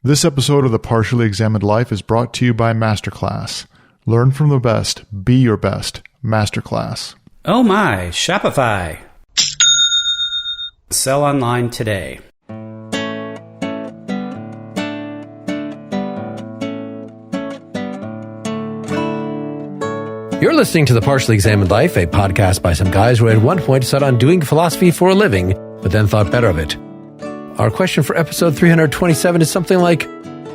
This episode of The Partially Examined Life is brought to you by Masterclass. Learn from the best. Be your best. Masterclass. Oh my, Shopify. Sell online today. You're listening to The Partially Examined Life, a podcast by some guys who at one point set on doing philosophy for a living, but then thought better of it. Our question for episode 327 is something like,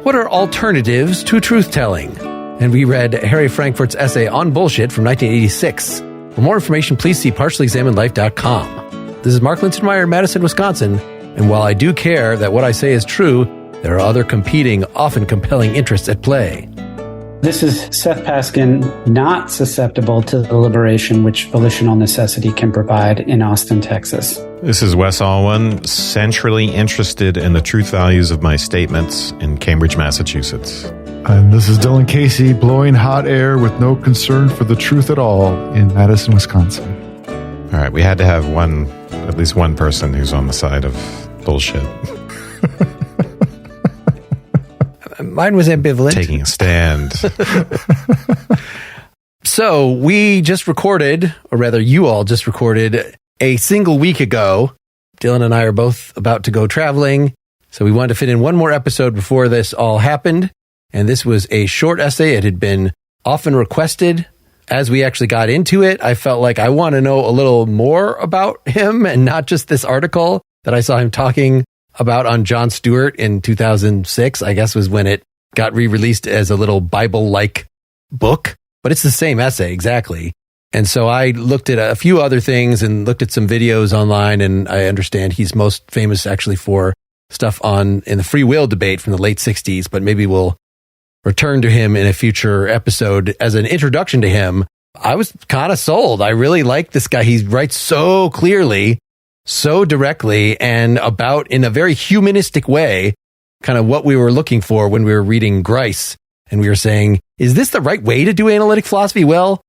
what are alternatives to truth-telling? And we read Harry Frankfurt's essay On Bullshit from 1986. For more information, please see partiallyexaminedlife.com. This is Mark Linsenmeyer in Madison, Wisconsin, and while I do care that what I say is true, there are other competing, often compelling interests at play. This is Seth Paskin, not susceptible to the liberation which volitional necessity can provide in Austin, Texas. This is Wes Alwan, centrally interested in the truth values of my statements in Cambridge, Massachusetts. And this is Dylan Casey, blowing hot air with no concern for the truth at all in Madison, Wisconsin. All right, we had to have at least one person who's on the side of bullshit. Mine was ambivalent. Taking a stand. So we just recorded, or rather you all just recorded, a single week ago. Dylan and I are both about to go traveling, so we wanted to fit in one more episode before this all happened. And this was a short essay. It had been often requested. As we actually got into it, I felt like I want to know a little more about him and not just this article that I saw him talking about on Jon Stewart in 2006, I guess was when it got re-released as a little Bible-like book. But it's the same essay, exactly. And so I looked at a few other things and looked at some videos online, and I understand he's most famous actually for stuff in the free will debate from the late 60s, but maybe we'll return to him in a future episode. As an introduction to him, I was kind of sold. I really like this guy. He writes so clearly, so directly, and about in a very humanistic way, kind of what we were looking for when we were reading Grice. And we were saying, is this the right way to do analytic philosophy? Well,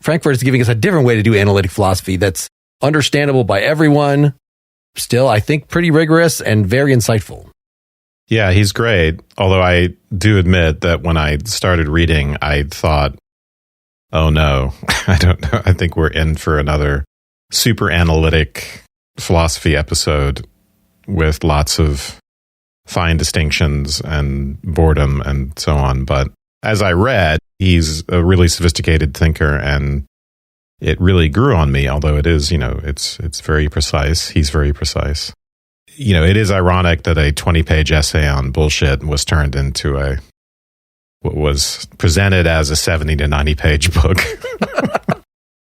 Frankfurt is giving us a different way to do analytic philosophy that's understandable by everyone. Still, I think pretty rigorous and very insightful. Yeah, he's great. Although I do admit that when I started reading, I thought, oh no, I don't know. I think we're in for another super analytic philosophy episode with lots of fine distinctions and boredom and so on. But as I read, he's a really sophisticated thinker, and it really grew on me, although it is, it's very precise. He's very precise. It is ironic that a 20-page essay on bullshit was turned into what was presented as a 70 to 90-page book.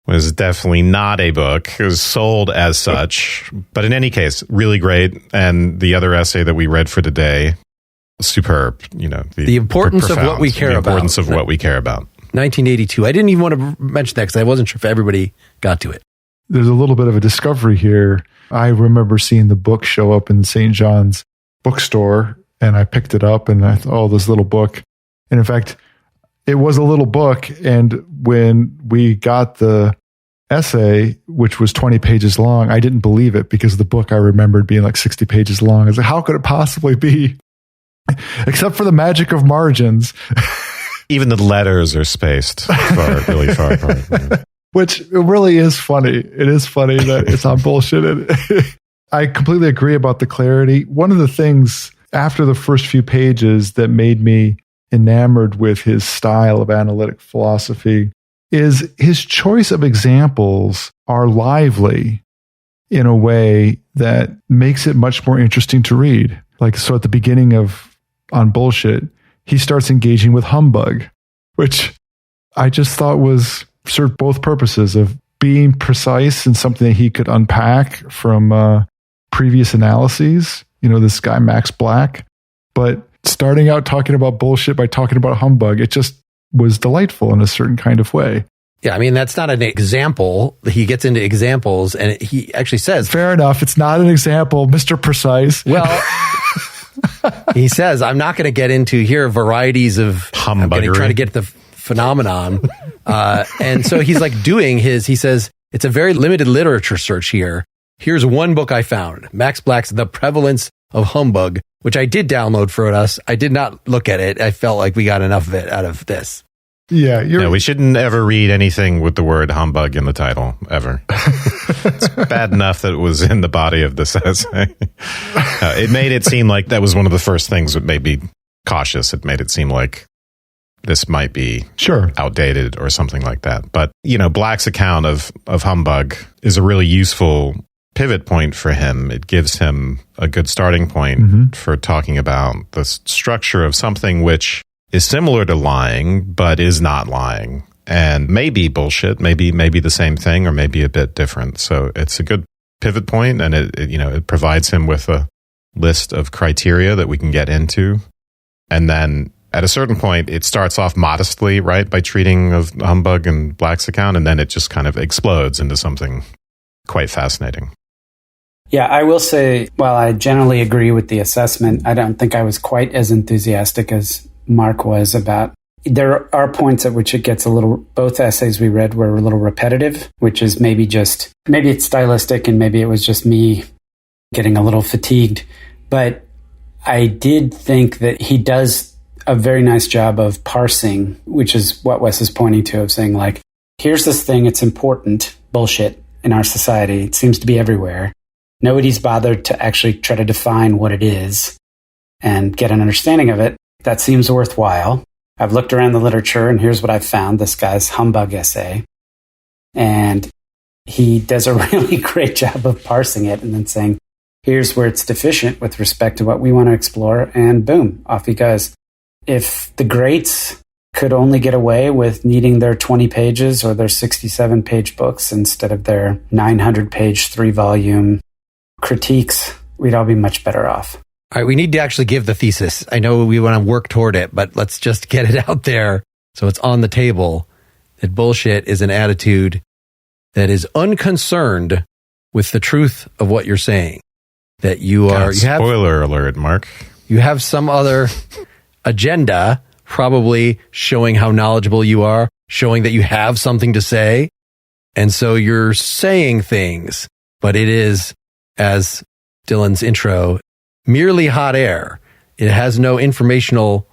Was definitely not a book. It was sold as such. But in any case, really great. And the other essay that we read for today, superb. The importance of what we care about. The importance of what we care about. 1982. I didn't even want to mention that because I wasn't sure if everybody got to it. There's a little bit of a discovery here. I remember seeing the book show up in St. John's bookstore, and I picked it up, and I thought, oh, this little book. And in fact, it was a little book, and when we got the essay, which was 20 pages long, I didn't believe it because the book I remembered being like 60 pages long. I was like, how could it possibly be? Except for the magic of margins. Even the letters are spaced really far apart. Which really is funny. It is funny that it's on bullshit. I completely agree about the clarity. One of the things after the first few pages that made me enamored with his style of analytic philosophy is his choice of examples are lively in a way that makes it much more interesting to read. Like, so at the beginning of On Bullshit, he starts engaging with Humbug, which I just thought served both purposes of being precise and something that he could unpack from previous analyses. This guy, Max Black, but starting out talking about bullshit by talking about Humbug, it just was delightful in a certain kind of way. Yeah, I mean, that's not an example. He gets into examples, and he actually says... Fair enough. It's not an example, Mr. Precise. Well, he says, I'm not going to get into here varieties of... Humbuggery. I'm going to try to get the phenomenon. And so he's like doing he says, it's a very limited literature search here. Here's one book I found, Max Black's The Prevalence of Humbug, which I did download for us. I did not look at it. I felt like we got enough of it out of this. Yeah, we shouldn't ever read anything with the word humbug in the title, ever. It's bad enough that it was in the body of this essay. It made it seem like that was one of the first things that made me cautious. It made it seem like this might be outdated or something like that. But, Black's account of humbug is a really useful pivot point for him. It gives him a good starting point for talking about the structure of something which is similar to lying, but is not lying, and maybe bullshit, maybe the same thing, or maybe a bit different. So it's a good pivot point, and it provides him with a list of criteria that we can get into. And then at a certain point, it starts off modestly, right, by treating of humbug and Black's account, and then it just kind of explodes into something quite fascinating. Yeah, I will say, while I generally agree with the assessment, I don't think I was quite as enthusiastic as Mark was about. There are points at which it gets both essays we read were a little repetitive, which is maybe it's stylistic and maybe it was just me getting a little fatigued. But I did think that he does a very nice job of parsing, which is what Wes is pointing to, of saying like, here's this thing, it's important, bullshit in our society. It seems to be everywhere. Nobody's bothered to actually try to define what it is and get an understanding of it. That seems worthwhile. I've looked around the literature and here's what I've found, this guy's humbug essay. And he does a really great job of parsing it and then saying, here's where it's deficient with respect to what we want to explore. And boom, off he goes. If the greats could only get away with needing their 20 pages or their 67-page books instead of their 900-page, 3-volume critiques, we'd all be much better off. All right, we need to actually give the thesis. I know we want to work toward it, but let's just get it out there so it's on the table that bullshit is an attitude that is unconcerned with the truth of what you're saying. That spoiler alert, Mark. You have some other agenda, probably showing how knowledgeable you are, showing that you have something to say. And so you're saying things, but it is, as Dylan's intro, merely hot air. It has no informational.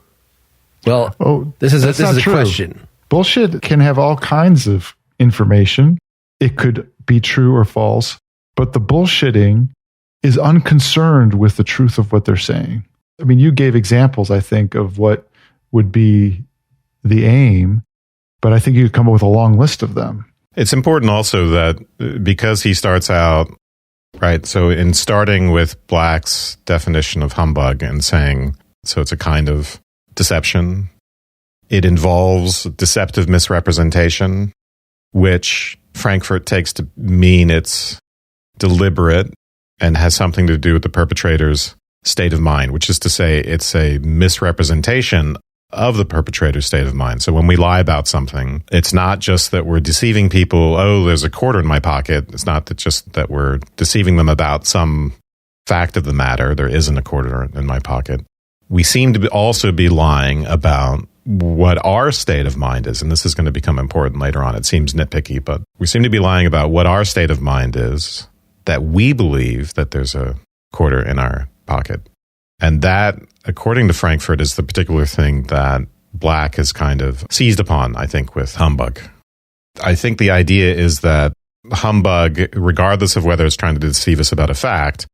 Well, this is a question. Bullshit can have all kinds of information. It could be true or false, but the bullshitting is unconcerned with the truth of what they're saying. I mean, you gave examples, I think, of what would be the aim, but I think you could come up with a long list of them. It's important also that because he starts out, right, so in starting with Black's definition of humbug and saying, so it's a kind of deception, it involves deceptive misrepresentation, which Frankfurt takes to mean it's deliberate and has something to do with the perpetrator's state of mind, which is to say it's a misrepresentation of the perpetrator's state of mind. So when we lie about something, it's not just that we're deceiving people, oh, there's a quarter in my pocket. It's not just that we're deceiving them about some fact of the matter. There isn't a quarter in my pocket. We seem to also be lying about what our state of mind is. And this is going to become important later on. It seems nitpicky, but we seem to be lying about what our state of mind is, that we believe that there's a quarter in our pocket. And that, according to Frankfurt, is the particular thing that Black has kind of seized upon, I think, with humbug. I think the idea is that humbug, regardless of whether it's trying to deceive us about a fact,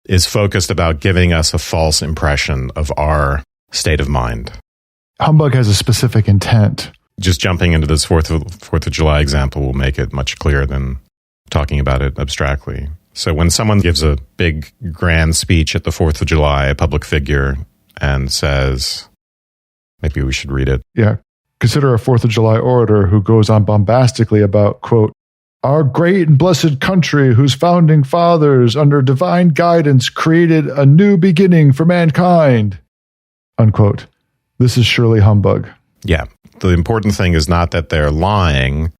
is focused about giving us a false impression of our state of mind. Humbug has a specific intent. Just jumping into this 4th of July example will make it much clearer than talking about it abstractly. So when someone gives a big, grand speech at the 4th of July, a public figure, and says, maybe we should read it. Yeah. Consider a 4th of July orator who goes on bombastically about, quote, our great and blessed country whose founding fathers under divine guidance created a new beginning for mankind, unquote. This is surely humbug. Yeah. The important thing is not that they're lying.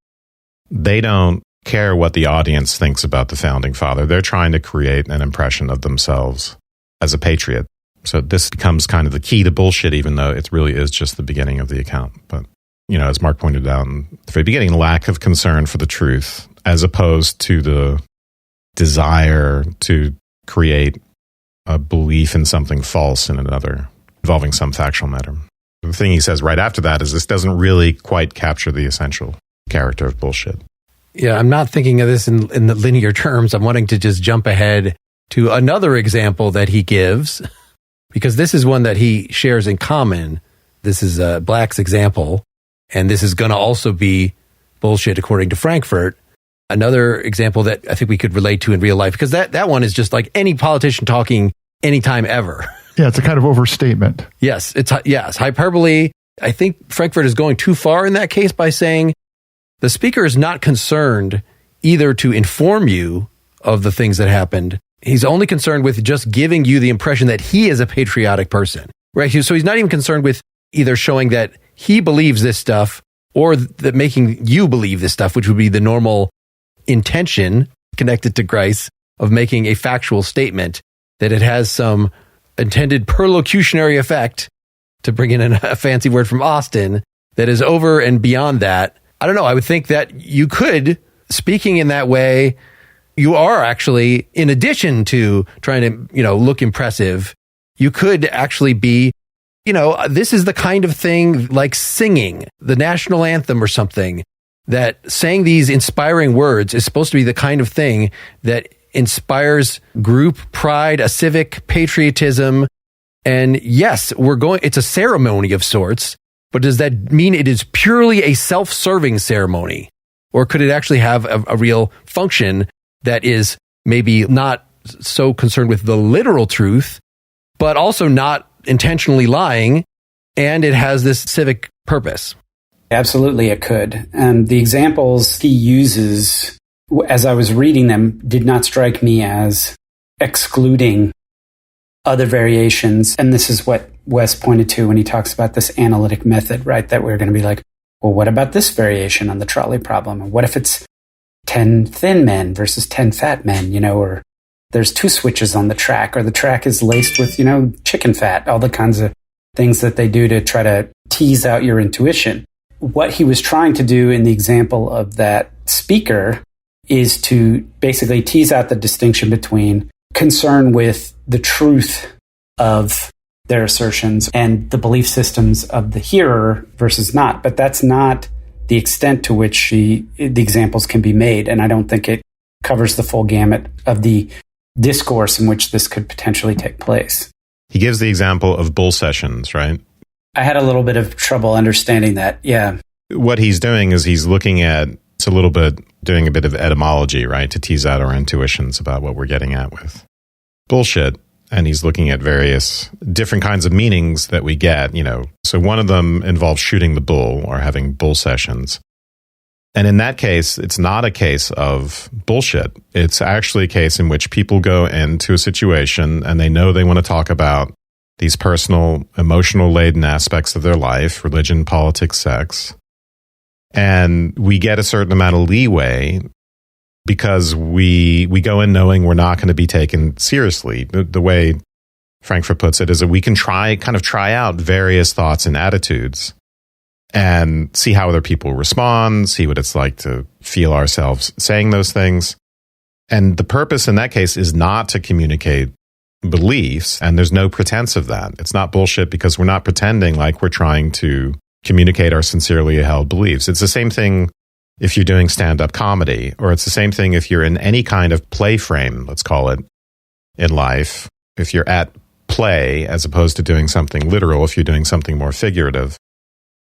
They don't care what the audience thinks about the founding father. They're trying to create an impression of themselves as a patriot. So this becomes kind of the key to bullshit, even though it really is just the beginning of the account. But, as Mark pointed out in the very beginning, lack of concern for the truth, as opposed to the desire to create a belief in something false in another, involving some factual matter. The thing he says right after that is this doesn't really quite capture the essential character of bullshit. Yeah, I'm not thinking of this in the linear terms. I'm wanting to just jump ahead to another example that he gives, because this is one that he shares in common. This is Black's example, and this is going to also be bullshit according to Frankfurt. Another example that I think we could relate to in real life, because that one is just like any politician talking anytime ever. Yeah, it's a kind of overstatement. Yes, it's hyperbole. I think Frankfurt is going too far in that case by saying the speaker is not concerned either to inform you of the things that happened. He's only concerned with just giving you the impression that he is a patriotic person, right? So he's not even concerned with either showing that he believes this stuff or that making you believe this stuff, which would be the normal intention connected to Grice of making a factual statement, that it has some intended perlocutionary effect, to bring in a fancy word from Austin, that is over and beyond that. I don't know. I would think that you could, speaking in that way, you are actually, in addition to trying to, look impressive, you could actually be, this is the kind of thing like singing the national anthem or something, that saying these inspiring words is supposed to be the kind of thing that inspires group pride, a civic patriotism. And yes, it's a ceremony of sorts, but does that mean it is purely a self-serving ceremony? Or could it actually have a real function that is maybe not so concerned with the literal truth, but also not intentionally lying, and it has this civic purpose? Absolutely, it could. The examples he uses, as I was reading them, did not strike me as excluding other variations. And this is what Wes pointed to when he talks about this analytic method, right? That we're going to be like, well, what about this variation on the trolley problem? And what if it's 10 thin men versus 10 fat men, or there's 2 switches on the track, or the track is laced with, chicken fat, all the kinds of things that they do to try to tease out your intuition. What he was trying to do in the example of that speaker is to basically tease out the distinction between concern with the truth of their assertions and the belief systems of the hearer versus not. But that's not the extent to which the examples can be made. And I don't think it covers the full gamut of the discourse in which this could potentially take place. He gives the example of bull sessions, right? I had a little bit of trouble understanding that, yeah. What he's doing is he's looking at, it's a little bit, doing a bit of etymology, right? To tease out our intuitions about what we're getting at with bullshit. And he's looking at various different kinds of meanings that we get, So one of them involves shooting the bull or having bull sessions. And in that case, it's not a case of bullshit. It's actually a case in which people go into a situation and they know they want to talk about these personal, emotional-laden aspects of their life, religion, politics, sex. And we get a certain amount of leeway because we go in knowing we're not going to be taken seriously. The way Frankfurt puts it is that we can try out various thoughts and attitudes and see how other people respond, see what it's like to feel ourselves saying those things. And the purpose in that case is not to communicate beliefs, and there's no pretense of that. It's not bullshit because we're not pretending like we're trying to communicate our sincerely held beliefs. It's the same thing if you're doing stand-up comedy, or it's the same thing if you're in any kind of play frame, let's call it, in life. If you're at play as opposed to doing something literal, if you're doing something more figurative,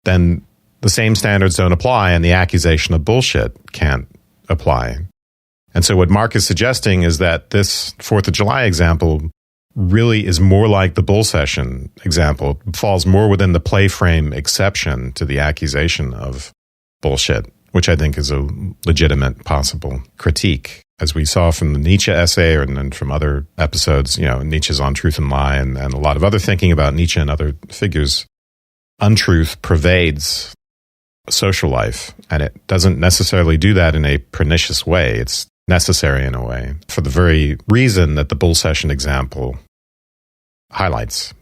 then the same standards don't apply and the accusation of bullshit can't apply. And so what Mark is suggesting is that this 4th of July example really is more like the bull session example. It falls more within the play frame exception to the accusation of bullshit, which I think is a legitimate possible critique. As we saw from the Nietzsche essay and then from other episodes, Nietzsche's on Truth and Lie and a lot of other thinking about Nietzsche and other figures, untruth pervades social life, and it doesn't necessarily do that in a pernicious way. It's necessary in a way for the very reason that the bull session example highlights.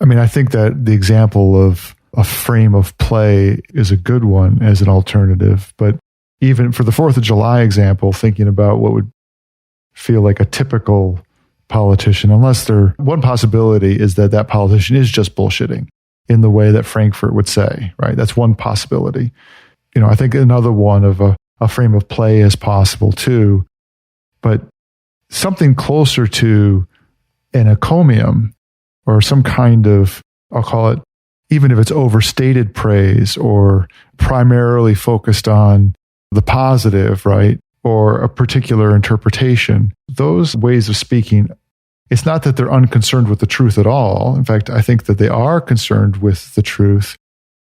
I think that the example of a frame of play is a good one as an alternative, but even for the 4th of July example, thinking about what would feel like a typical politician, unless one possibility is that politician is just bullshitting in the way that Frankfurt would say, right? That's one possibility. I think another one of a frame of play is possible too, but something closer to an encomium or some kind of, I'll call it, even if it's overstated praise or primarily focused on the positive, right? Or a particular interpretation, those ways of speaking, it's not that they're unconcerned with the truth at all. In fact, I think that they are concerned with the truth.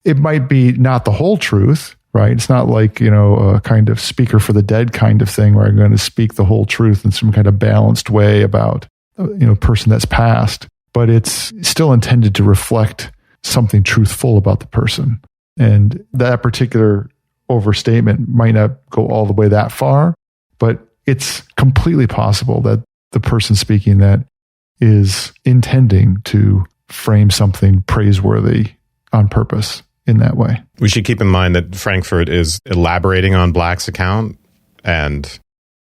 It might be not the whole truth, right? It's not like, a kind of speaker for the dead kind of thing where I'm going to speak the whole truth in some kind of balanced way about, a person that's passed. But it's still intended to reflect something truthful about the person. And that particular overstatement might not go all the way that far, but it's completely possible that the person speaking that is intending to frame something praiseworthy on purpose in that way. We should keep in mind that Frankfurt is elaborating on Black's account and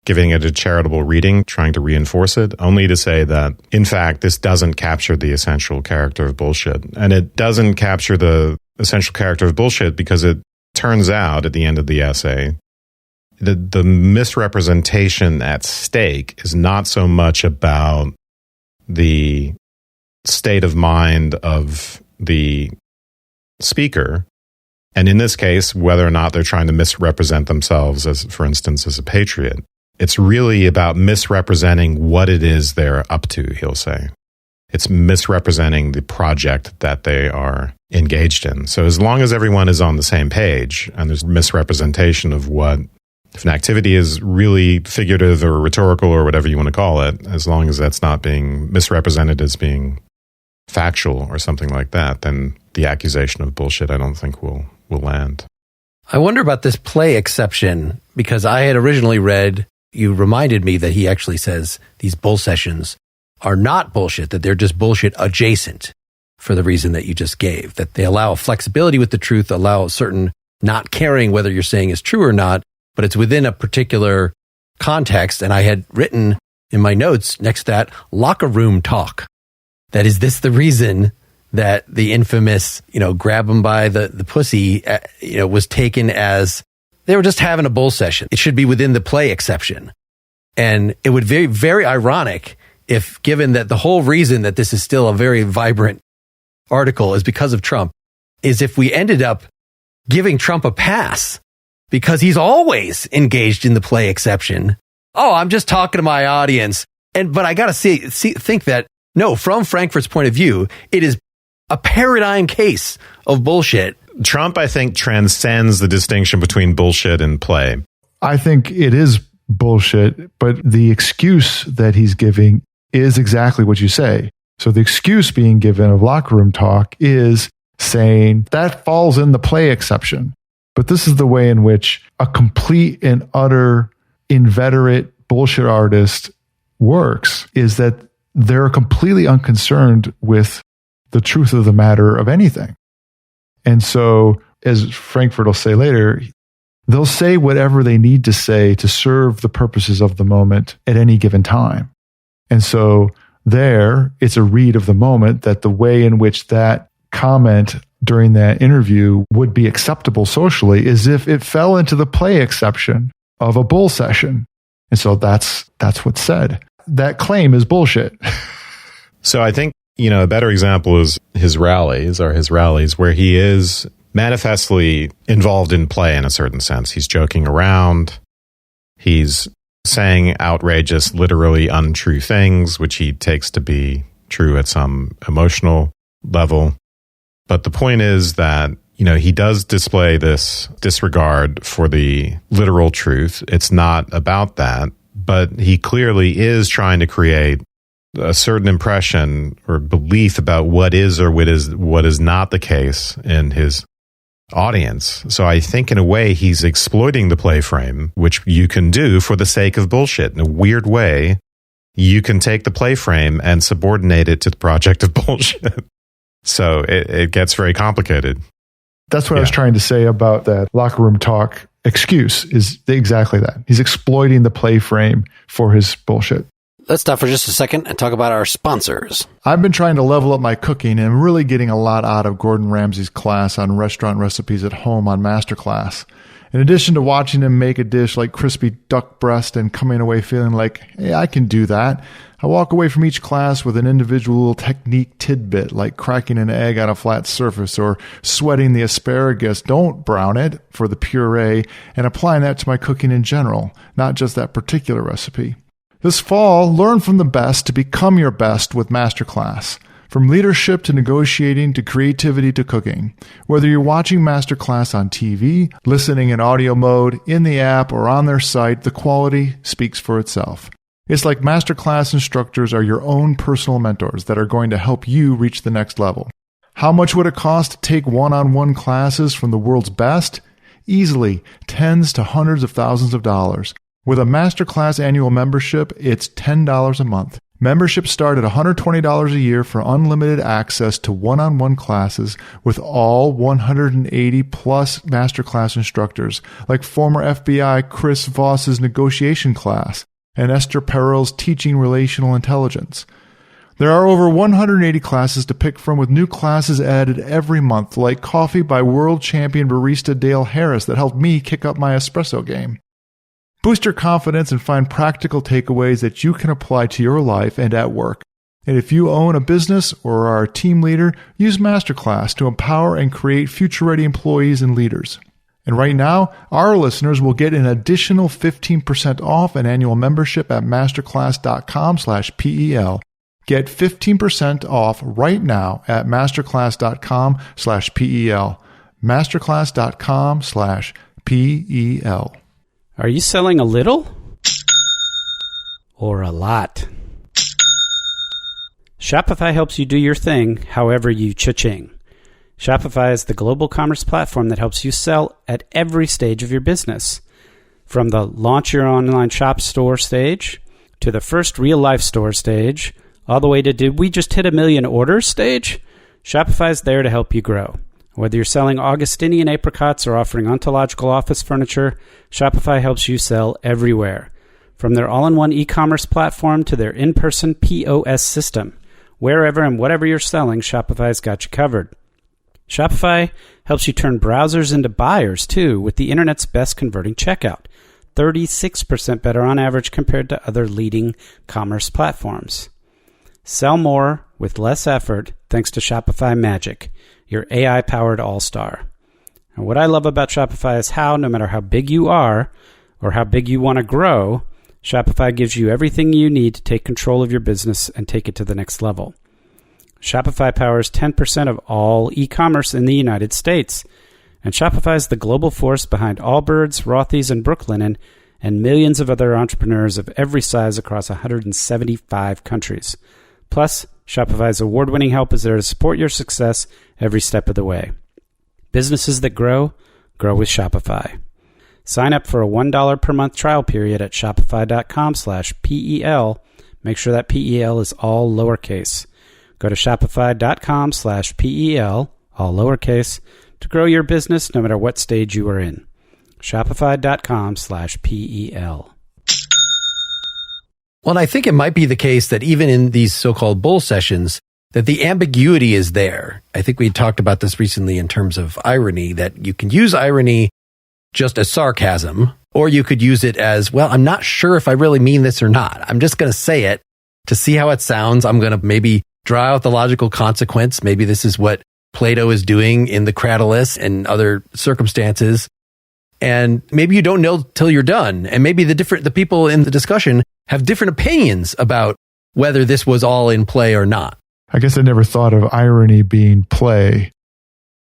giving it a charitable reading, trying to reinforce it, only to say that, in fact, this doesn't capture the essential character of bullshit. And it doesn't capture the essential character of bullshit because it turns out at the end of the essay, the misrepresentation at stake is not so much about the state of mind of the speaker, and in this case, whether or not they're trying to misrepresent themselves as, for instance, as a patriot. It's really about misrepresenting what it is they're up to, he'll say. It's misrepresenting the project that they are engaged in. So as long as everyone is on the same page and there's misrepresentation of what, if an activity is really figurative or rhetorical or whatever you want to call it, as long as that's not being misrepresented as being factual or something like that, then the accusation of bullshit, I don't think will land. I wonder about this play exception, because I had originally read, you reminded me that he actually says these bull sessions are not bullshit, that they're just bullshit adjacent for the reason that you just gave, that they allow a flexibility with the truth, allow a certain not caring whether you're saying is true or not, but it's within a particular context. And I had written in my notes next to that, locker room talk. That is this the reason that the infamous, grab them by the pussy, was taken as they were just having a bull session. It should be within the play exception. And it would be very, very ironic if, given that the whole reason that this is still a very vibrant article is because of Trump, is if we ended up giving Trump a pass because he's always engaged in the play exception. Oh, I'm just talking to my audience. But I got to think that, no, from Frankfurt's point of view, it is a paradigm case of bullshit. Trump, I think, transcends the distinction between bullshit and play. I think it is bullshit, but the excuse that he's giving is exactly what you say. So the excuse being given of locker room talk is saying that falls in the play exception. But this is the way in which a complete and utter inveterate bullshit artist works, is that they're completely unconcerned with the truth of the matter of anything. And so, as Frankfurt will say later, they'll say whatever they need to say to serve the purposes of the moment at any given time. And so there, it's a read of the moment that the way in which that comment during that interview would be acceptable socially is if it fell into the play exception of a bull session. And so that's what's said. That claim is bullshit. So I think, a better example is his rallies where he is manifestly involved in play in a certain sense. He's joking around. He's saying outrageous, literally untrue things, which he takes to be true at some emotional level. But the point is that, he does display this disregard for the literal truth. It's not about that, but he clearly is trying to create a certain impression or belief about what is or what is not the case in his audience. So I think in a way he's exploiting the play frame, which you can do for the sake of bullshit. In a weird way, you can take the play frame and subordinate it to the project of bullshit. So it gets very complicated. That's what I was trying to say about that locker room talk excuse, is exactly that. He's exploiting the play frame for his bullshit. Let's stop for just a second and talk about our sponsors. I've been trying to level up my cooking and really getting a lot out of Gordon Ramsay's class on restaurant recipes at home on Masterclass. In addition to watching him make a dish like crispy duck breast and coming away feeling like, hey, I can do that, I walk away from each class with an individual technique tidbit like cracking an egg on a flat surface or sweating the asparagus, don't brown it, for the puree, and applying that to my cooking in general, not just that particular recipe. This fall, learn from the best to become your best with Masterclass. From leadership to negotiating to creativity to cooking. Whether you're watching Masterclass on TV, listening in audio mode, in the app, or on their site, the quality speaks for itself. It's like Masterclass instructors are your own personal mentors that are going to help you reach the next level. How much would it cost to take one-on-one classes from the world's best? Easily, tens to hundreds of thousands of dollars. With a Masterclass annual membership, it's $10 a month. Memberships start at $120 a year for unlimited access to one-on-one classes with all 180-plus Masterclass instructors, like former FBI Chris Voss's negotiation class and Esther Perel's teaching relational intelligence. There are over 180 classes to pick from with new classes added every month, like Coffee by world champion barista Dale Harris that helped me kick up my espresso game. Boost your confidence and find practical takeaways that you can apply to your life and at work. And if you own a business or are a team leader, use Masterclass to empower and create future-ready employees and leaders. And right now, our listeners will get an additional 15% off an annual membership at masterclass.com/PEL. Get 15% off right now at masterclass.com/PEL. masterclass.com/PEL. Are you selling a little or a lot? Shopify helps you do your thing however you cha-ching. Shopify is the global commerce platform that helps you sell at every stage of your business. From the launch your online shop store stage to the first real-life store stage, all the way to did we just hit 1 million orders stage, Shopify is there to help you grow. Whether you're selling Augustinian apricots or offering ontological office furniture, Shopify helps you sell everywhere. From their all-in-one e-commerce platform to their in-person POS system. Wherever and whatever you're selling, Shopify's got you covered. Shopify helps you turn browsers into buyers, too, with the internet's best converting checkout. 36% better on average compared to other leading commerce platforms. Sell more with less effort thanks to Shopify Magic, your AI-powered all-star. And what I love about Shopify is how, no matter how big you are or how big you want to grow, Shopify gives you everything you need to take control of your business and take it to the next level. Shopify powers 10% of all e-commerce in the United States. And Shopify is the global force behind Allbirds, Rothy's, and Brooklinen, and millions of other entrepreneurs of every size across 175 countries. Plus, Shopify's award-winning help is there to support your success every step of the way. Businesses that grow, grow with Shopify. Sign up for a $1 per month trial period at shopify.com/PEL. Make sure that PEL is all lowercase. Go to shopify.com/PEL, all lowercase, to grow your business no matter what stage you are in. Shopify.com/PEL. Well, and I think it might be the case that even in these so-called bull sessions, that the ambiguity is there. I think we talked about this recently in terms of irony, that you can use irony just as sarcasm, or you could use it as, well, I'm not sure if I really mean this or not. I'm just going to say it to see how it sounds. I'm going to maybe draw out the logical consequence. Maybe this is what Plato is doing in the Cratylus and other circumstances. And maybe you don't know till you're done. And maybe the people in the discussion have different opinions about whether this was all in play or not. I guess I never thought of irony being play.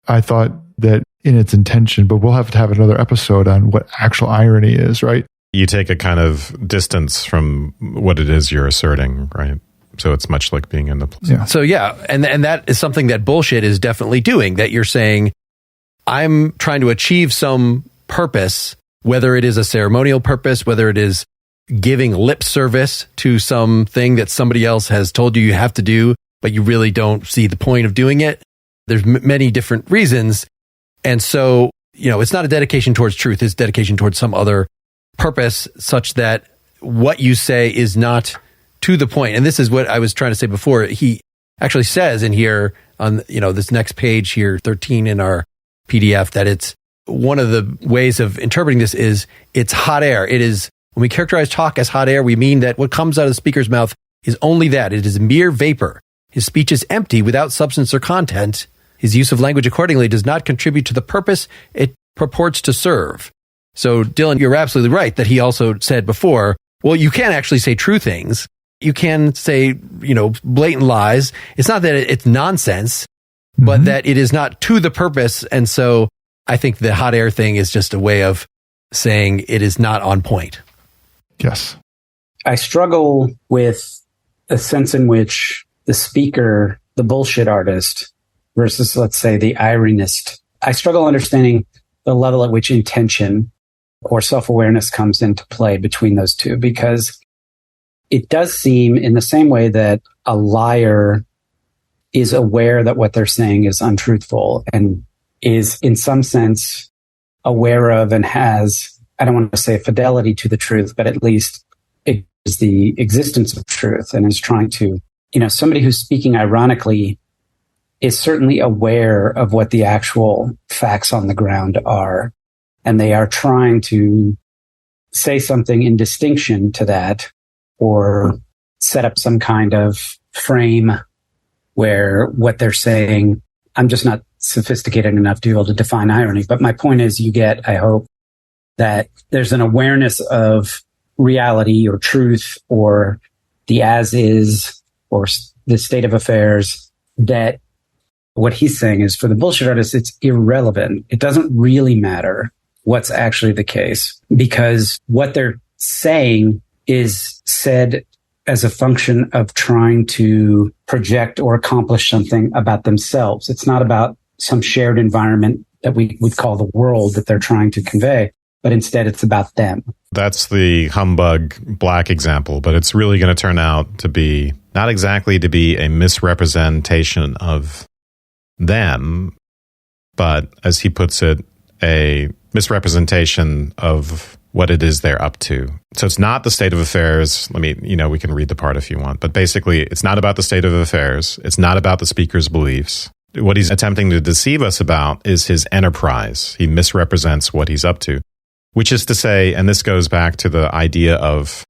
I thought that in its intention, but we'll have to have another episode on what actual irony is, right? You take a kind of distance from what it is you're asserting, right? So it's much like being in the play. Yeah. So yeah, and that is something that bullshit is definitely doing, that you're saying, I'm trying to achieve some purpose, whether it is a ceremonial purpose, whether it is giving lip service to something that somebody else has told you have to do, but you really don't see the point of doing it. There's many different reasons. And so, it's not a dedication towards truth, it's dedication towards some other purpose, such that what you say is not to the point. And this is what I was trying to say before. He actually says in here on, this next page here, 13 in our PDF, that it's one of the ways of interpreting this is it's hot air. It is, when we characterize talk as hot air, we mean that what comes out of the speaker's mouth is only that. It is mere vapor. His speech is empty without substance or content. His use of language accordingly does not contribute to the purpose it purports to serve. So Dylan, you're absolutely right that he also said before, well, you can actually say true things. You can say, blatant lies. It's not that it's nonsense, but that it is not to the purpose. And so I think the hot air thing is just a way of saying it is not on point. Yes. I struggle with a sense in which the speaker, the bullshit artist, versus, let's say, the ironist. I struggle understanding the level at which intention or self-awareness comes into play between those two, because it does seem in the same way that a liar is aware that what they're saying is untruthful and is in some sense aware of and has, I don't want to say fidelity to the truth, but at least it is the existence of truth and is trying to, somebody who's speaking ironically is certainly aware of what the actual facts on the ground are. And they are trying to say something in distinction to that or set up some kind of frame where what they're saying, I'm just not sophisticated enough to be able to define irony. But my point is you get, I hope, that there's an awareness of reality or truth or the as is or the state of affairs, that what he's saying is for the bullshit artist, it's irrelevant. It doesn't really matter what's actually the case because what they're saying is said as a function of trying to project or accomplish something about themselves. It's not about some shared environment that we would call the world that they're trying to convey, but instead it's about them. That's the Humbug Black example, but it's really going to turn out to be not exactly to be a misrepresentation of them, but as he puts it, a misrepresentation of what it is they're up to. So it's not the state of affairs. We can read the part if you want, but basically it's not about the state of affairs. It's not about the speaker's beliefs. What he's attempting to deceive us about is his enterprise. He misrepresents what he's up to, which is to say, and this goes back to the idea of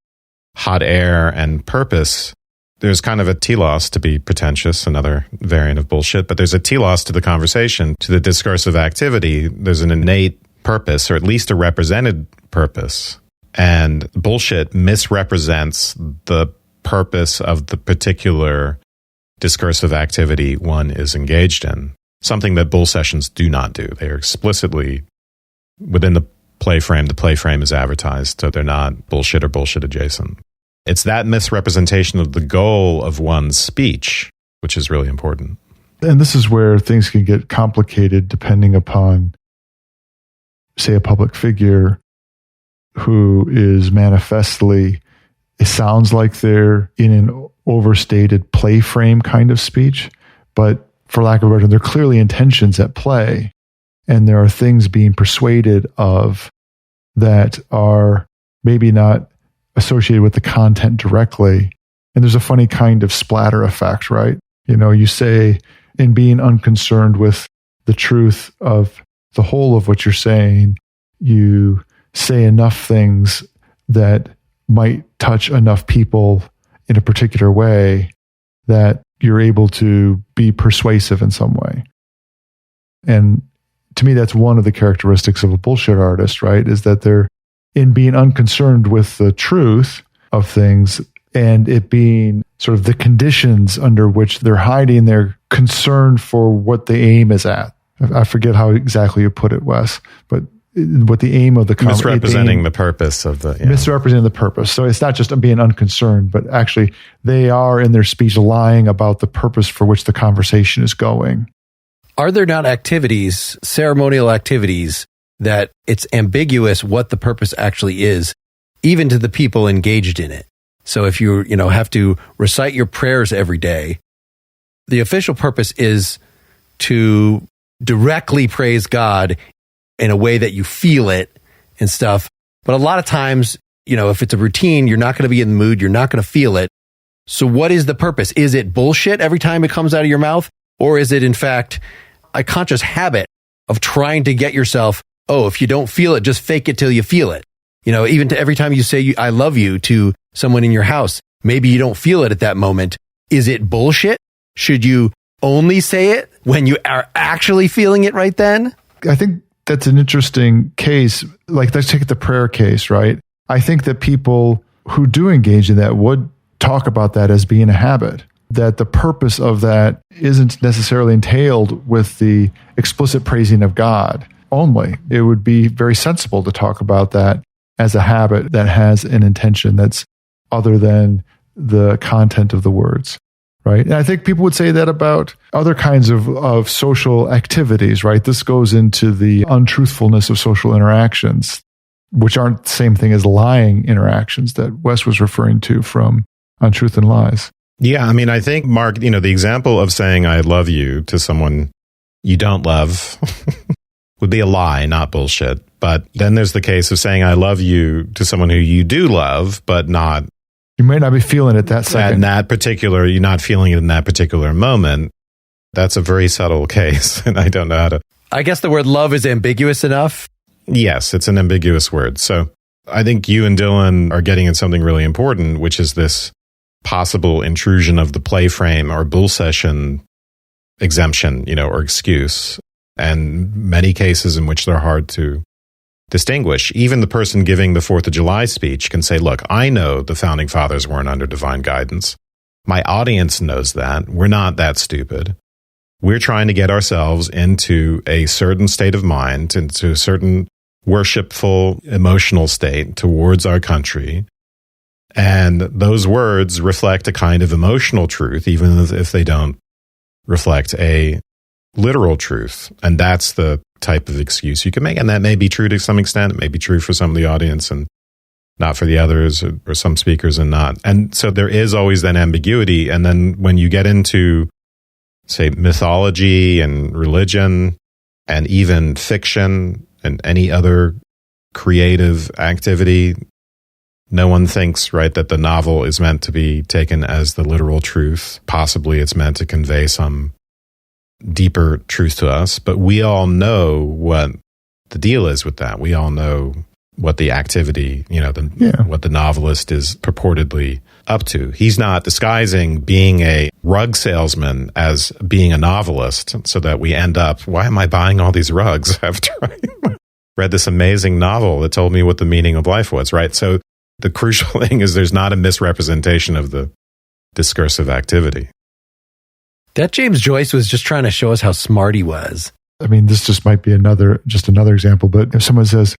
hot air and purpose. There's kind of a telos, to be pretentious, another variant of bullshit, but there's a telos to the conversation, to the discursive activity. There's an innate purpose, or at least a represented purpose. And bullshit misrepresents the purpose of the particular discursive activity one is engaged in, something that bull sessions do not do. They are explicitly within the play frame. The play frame is advertised, so they're not bullshit or bullshit adjacent. It's that misrepresentation of the goal of one's speech, which is really important. And this is where things can get complicated depending upon, say, a public figure who is manifestly, it sounds like they're in an overstated play frame kind of speech, but for lack of a better term, there are clearly intentions at play. And there are things being persuaded of that are maybe not associated with the content directly. And there's a funny kind of splatter effect, right? You say, in being unconcerned with the truth of the whole of what you're saying, you say enough things that might touch enough people in a particular way that you're able to be persuasive in some way. And to me, that's one of the characteristics of a bullshit artist, right? Is that they're in being unconcerned with the truth of things and it being sort of the conditions under which they're hiding their concern for what the aim is at. I forget how exactly you put it, Wes, but what the aim of the misrepresenting the purpose of the misrepresenting the purpose. So it's not just being unconcerned, but actually they are in their speech lying about the purpose for which the conversation is going. Are there not activities, ceremonial activities, that it's ambiguous what the purpose actually is, even to the people engaged in it? So if you have to recite your prayers every day, the official purpose is to directly praise God in a way that you feel it and stuff. But a lot of times, if it's a routine, you're not going to be in the mood, you're not going to feel it. So what is the purpose? Is it bullshit every time it comes out of your mouth? Or is it, in fact, a conscious habit of trying to get yourself, oh, if you don't feel it, just fake it till you feel it. Even to every time you say, I love you to someone in your house, maybe you don't feel it at that moment. Is it bullshit? Should you only say it when you are actually feeling it right then? I think that's an interesting case. Like, let's take the prayer case, right? I think that people who do engage in that would talk about that as being a habit, that the purpose of that isn't necessarily entailed with the explicit praising of God only. It would be very sensible to talk about that as a habit that has an intention that's other than the content of the words, right? And I think people would say that about other kinds of social activities, right? This goes into the untruthfulness of social interactions, which aren't the same thing as lying interactions that Wes was referring to from Untruth and Lies. Yeah, I mean, I think, Mark, the example of saying I love you to someone you don't love would be a lie, not bullshit. But then there's the case of saying I love you to someone who you do love, but not. You might not be feeling it that second. You're not feeling it in that particular moment. That's a very subtle case, and I don't know how to. I guess the word love is ambiguous enough. Yes, it's an ambiguous word. So I think you and Dylan are getting at something really important, which is this possible intrusion of the play frame or bull session exemption, or excuse, and many cases in which they're hard to distinguish. Even the person giving the 4th of July speech can say, look, I know the founding fathers weren't under divine guidance. My audience knows that. We're not that stupid. We're trying to get ourselves into a certain state of mind, into a certain worshipful emotional state towards our country. And those words reflect a kind of emotional truth, even if they don't reflect a literal truth. And that's the type of excuse you can make. And that may be true to some extent. It may be true for some of the audience and not for the others, or some speakers and not. And so there is always that ambiguity. And then when you get into, say, mythology and religion and even fiction and any other creative activity, no one thinks, right, that the novel is meant to be taken as the literal truth. Possibly it's meant to convey some deeper truth to us, but we all know what the deal is with that. We all know what the activity, what the novelist is purportedly up to. He's not disguising being a rug salesman as being a novelist so that we end up, why am I buying all these rugs after I read this amazing novel that told me what the meaning of life was, right? So the crucial thing is there's not a misrepresentation of the discursive activity. That James Joyce was just trying to show us how smart he was. I mean, this just might be another example, but if someone says,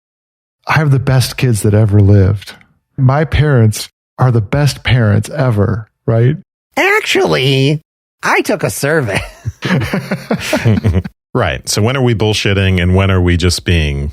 I have the best kids that ever lived. My parents are the best parents ever, right? Actually, I took a survey. Right. So when are we bullshitting and when are we just being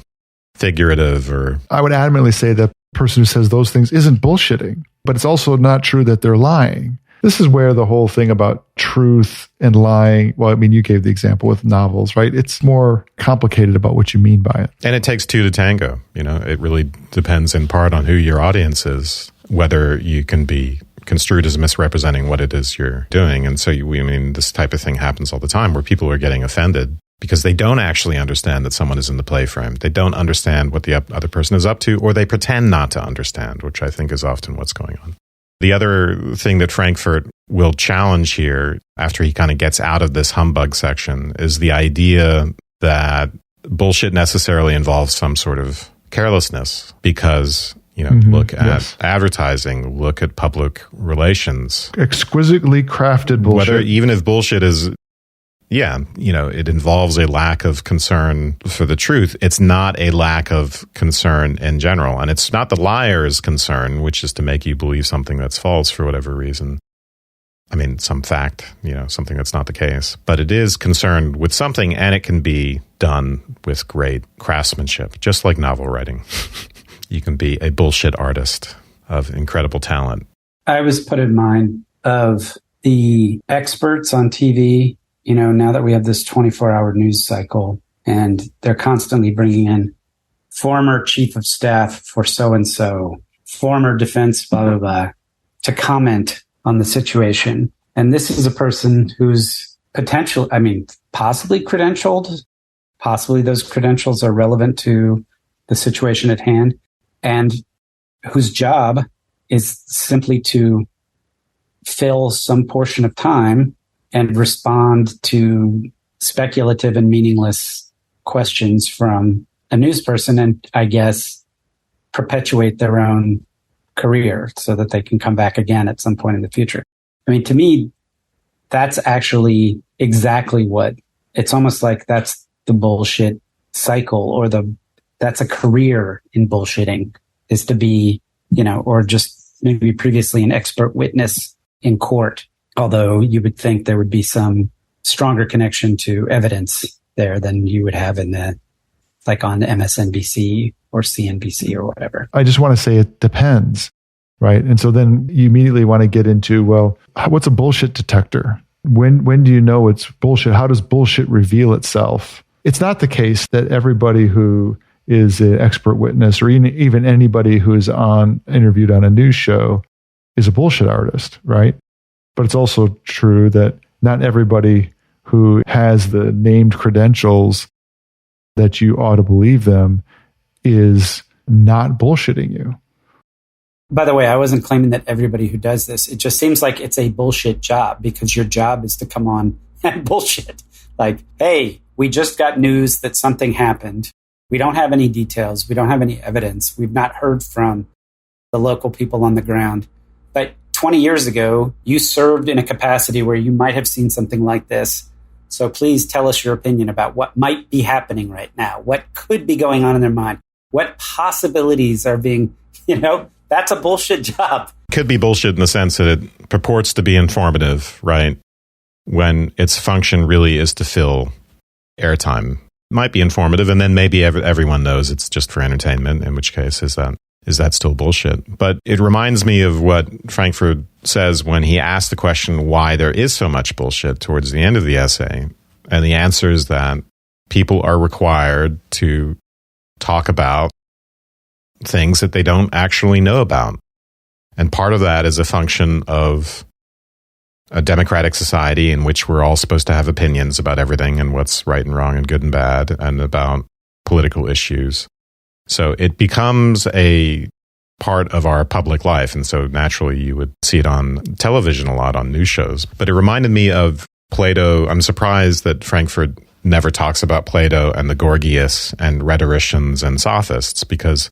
figurative? Or I would adamantly say that person who says those things isn't bullshitting, but it's also not true that they're lying. This is where the whole thing about truth and lying, well, I mean, you gave the example with novels, right? It's more complicated about what you mean by it. And it takes two to tango. It really depends in part on who your audience is, whether you can be construed as misrepresenting what it is you're doing. And so, this type of thing happens all the time where people are getting offended because they don't actually understand that someone is in the play frame. They don't understand what the other person is up to, or they pretend not to understand, which I think is often what's going on. The other thing that Frankfurt will challenge here after he kind of gets out of this humbug section is the idea that bullshit necessarily involves some sort of carelessness because, look at advertising, look at public relations. Exquisitely crafted bullshit. Even if bullshit is, it involves a lack of concern for the truth. It's not a lack of concern in general. And it's not the liar's concern, which is to make you believe something that's false for whatever reason. I mean, some fact, something that's not the case. But it is concerned with something, and it can be done with great craftsmanship, just like novel writing. You can be a bullshit artist of incredible talent. I was put in mind of the experts on TV. Now that we have this 24-hour news cycle and they're constantly bringing in former chief of staff for so-and-so, former defense, blah, blah, blah, to comment on the situation. And this is a person who's possibly credentialed, possibly those credentials are relevant to the situation at hand, and whose job is simply to fill some portion of time and respond to speculative and meaningless questions from a news person, and I guess perpetuate their own career so that they can come back again at some point in the future. I mean, to me, that's actually exactly what it's almost like that's the bullshit cycle, or that's a career in bullshitting, is to be, or just maybe previously an expert witness in court. Although you would think there would be some stronger connection to evidence there than you would have like on MSNBC or CNBC or whatever. I just want to say it depends, right? And so then you immediately want to get into, well, what's a bullshit detector? When do you know it's bullshit? How does bullshit reveal itself? It's not the case that everybody who is an expert witness, or even anybody who is interviewed on a news show, is a bullshit artist, right? But it's also true that not everybody who has the named credentials that you ought to believe them is not bullshitting you. By the way, I wasn't claiming that everybody who does this. It just seems like it's a bullshit job, because your job is to come on and bullshit. Like, hey, we just got news that something happened. We don't have any details. We don't have any evidence. We've not heard from the local people on the ground. But 20 years ago, you served in a capacity where you might have seen something like this. So please tell us your opinion about what might be happening right now. What could be going on in their mind? What possibilities are being, that's a bullshit job. Could be bullshit in the sense that it purports to be informative, right? When its function really is to fill airtime. Might be informative, and then maybe everyone knows it's just for entertainment, in which case is that still bullshit? But it reminds me of what Frankfurt says when he asked the question why there is so much bullshit towards the end of the essay. And the answer is that people are required to talk about things that they don't actually know about. And part of that is a function of a democratic society in which we're all supposed to have opinions about everything and what's right and wrong and good and bad, and about political issues. So it becomes a part of our public life. And so naturally you would see it on television a lot, on news shows. But it reminded me of Plato. I'm surprised that Frankfurt never talks about Plato and the Gorgias and rhetoricians and sophists, because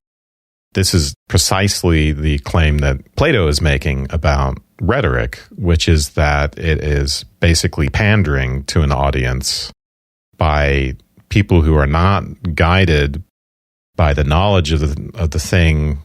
this is precisely the claim that Plato is making about rhetoric, which is that it is basically pandering to an audience by people who are not guided by the knowledge of the thing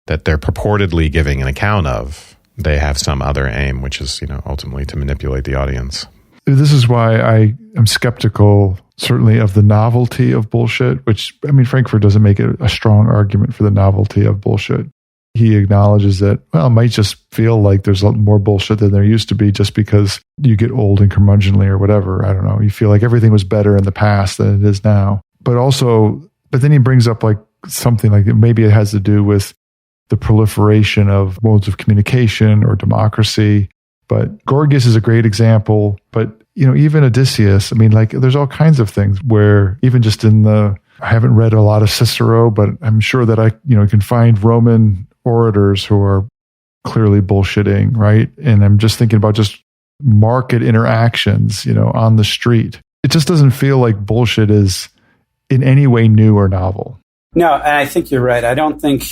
that they're purportedly giving an account of. They have some other aim, which is, ultimately to manipulate the audience. This is why I am skeptical, certainly, of the novelty of bullshit, which, Frankfurt doesn't make it a strong argument for the novelty of bullshit. He acknowledges that, it might just feel like there's a lot more bullshit than there used to be just because you get old and curmudgeonly or whatever. I don't know. You feel like everything was better in the past than it is now. But then he brings up like something like maybe it has to do with the proliferation of modes of communication or democracy. But Gorgias is a great example. But, even Odysseus, there's all kinds of things where even just I haven't read a lot of Cicero, but I'm sure that I can find Roman orators who are clearly bullshitting, right? And I'm just thinking about just market interactions, on the street. It just doesn't feel like bullshit is in any way new or novel. No, and I think you're right. I don't think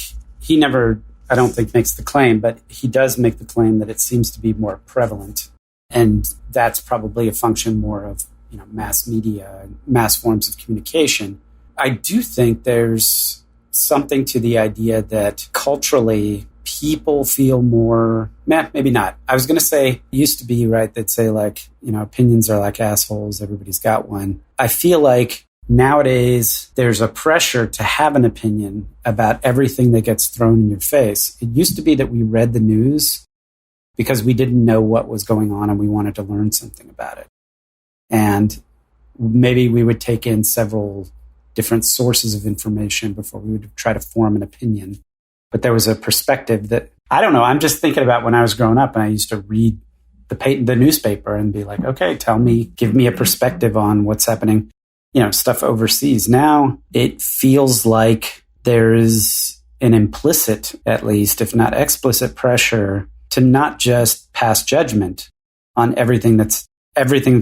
makes the claim, but he does make the claim that it seems to be more prevalent. And that's probably a function more of, mass media and mass forms of communication. I do think there's something to the idea that culturally people feel more, maybe not. I was going to say, it used to be, right, they'd say like, opinions are like assholes. Everybody's got one. I feel like nowadays there's a pressure to have an opinion about everything that gets thrown in your face. It used to be that we read the news because we didn't know what was going on and we wanted to learn something about it. And maybe we would take in several different sources of information before we would try to form an opinion. But there was a perspective that I don't know. I'm just thinking about when I was growing up and I used to read the newspaper and be like, okay, give me a perspective on what's happening, stuff overseas. Now it feels like there is an implicit, at least, if not explicit, pressure to not just pass judgment on everything that's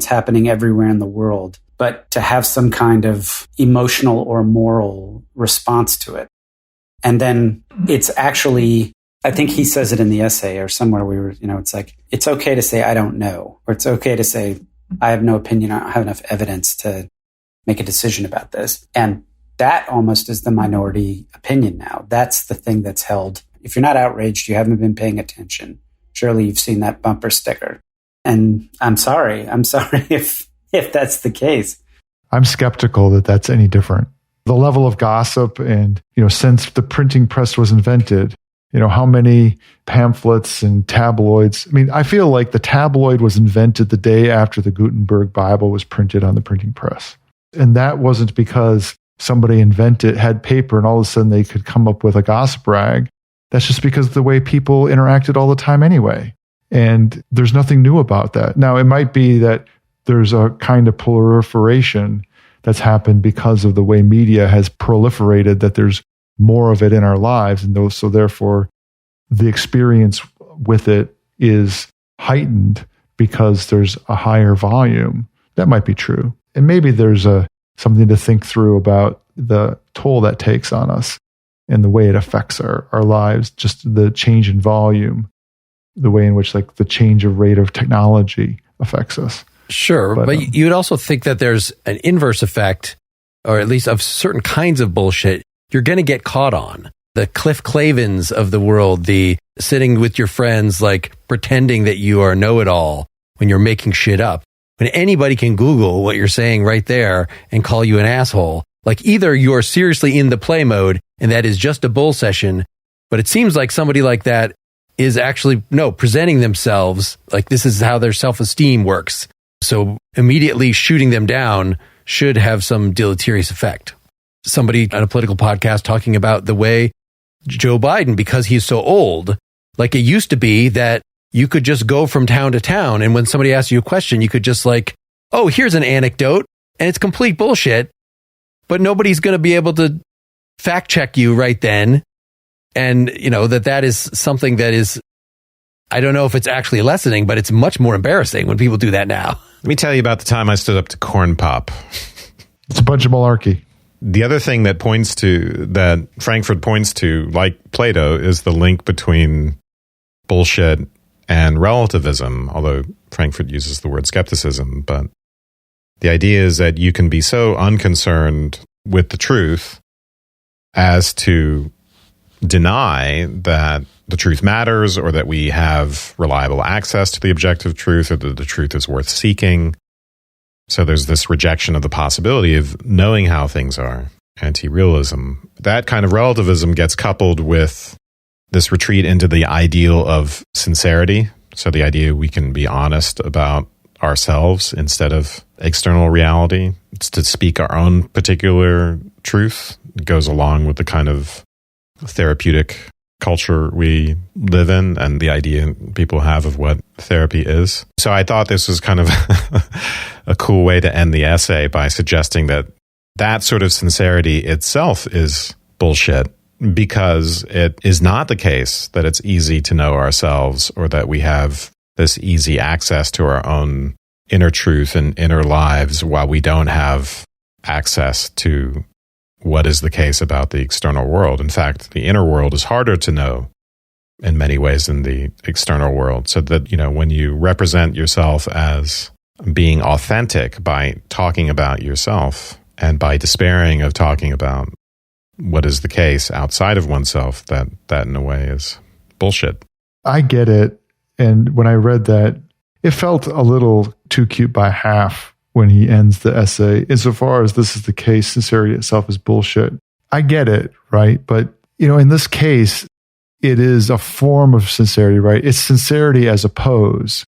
happening everywhere in the world, but to have some kind of emotional or moral response to it. And then it's actually, I think he says it in the essay or somewhere it's like, it's okay to say, I don't know, or it's okay to say, I have no opinion. I don't have enough evidence to make a decision about this. And that almost is the minority opinion now. That's the thing that's held. If you're not outraged, you haven't been paying attention. Surely you've seen that bumper sticker. And I'm sorry if that's the case. I'm skeptical that that's any different. The level of gossip and, since the printing press was invented, how many pamphlets and tabloids. I mean, I feel like the tabloid was invented the day after the Gutenberg Bible was printed on the printing press. And that wasn't because somebody had paper and all of a sudden they could come up with a gossip rag. That's just because of the way people interacted all the time anyway. And there's nothing new about that. Now, it might be that there's a kind of proliferation that's happened because of the way media has proliferated, that there's more of it in our lives. And so therefore, the experience with it is heightened because there's a higher volume. That might be true. And maybe there's something to think through about the toll that takes on us and the way it affects our lives, just the change in volume, the way in which the change of rate of technology affects us. Sure, but you would also think that there's an inverse effect, or at least of certain kinds of bullshit, you're going to get caught on. The Cliff Clavins of the world, the sitting with your friends, pretending that you are know-it-all when you're making shit up. When anybody can Google what you're saying right there and call you an asshole. Either you're seriously in the play mode and that is just a bull session, but it seems like somebody like that is actually, presenting themselves like this is how their self-esteem works. So immediately shooting them down should have some deleterious effect. Somebody on a political podcast talking about the way Joe Biden, because he's so old, it used to be that you could just go from town to town. And when somebody asks you a question, you could just oh, here's an anecdote and it's complete bullshit, but nobody's going to be able to fact check you right then. And, that is something that is, I don't know if it's actually lessening, but it's much more embarrassing when people do that now. Let me tell you about the time I stood up to corn pop. It's a bunch of malarkey. The other thing that Frankfurt points to, like Plato, is the link between bullshit and relativism, although Frankfurt uses the word skepticism. But the idea is that you can be so unconcerned with the truth as to deny that the truth matters, or that we have reliable access to the objective truth, or that the truth is worth seeking. So there's this rejection of the possibility of knowing how things are, anti-realism. That kind of relativism gets coupled with this retreat into the ideal of sincerity. So the idea we can be honest about ourselves instead of external reality. It's to speak our own particular truth. It goes along with the kind of therapeutic culture we live in and the idea people have of what therapy is. So I thought this was kind of a cool way to end the essay by suggesting that sort of sincerity itself is bullshit, because it is not the case that it's easy to know ourselves, or that we have this easy access to our own inner truth and inner lives, while we don't have access to what is the case about the external world. In fact, the inner world is harder to know in many ways than the external world. So that, when you represent yourself as being authentic by talking about yourself and by despairing of talking about what is the case outside of oneself, that in a way is bullshit. I get it. And when I read that, it felt a little too cute by half when he ends the essay. Insofar as this is the case, sincerity itself is bullshit. I get it, right? But, in this case, it is a form of sincerity, right? It's sincerity as a pose,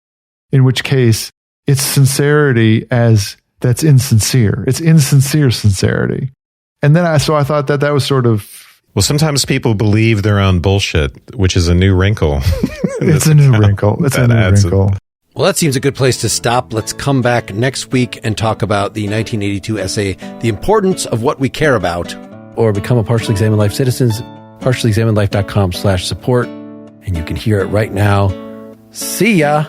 in which case it's sincerity as that's insincere. It's insincere sincerity. And then I thought that was sort of Well, sometimes people believe their own bullshit, which is a new wrinkle. It's a new wrinkle. It's a new wrinkle. Well, that seems a good place to stop. Let's come back next week and talk about the 1982 essay, The Importance of What We Care About, or become a Partially Examined Life Citizens, partiallyexaminedlife.com/support. And you can hear it right now. See ya.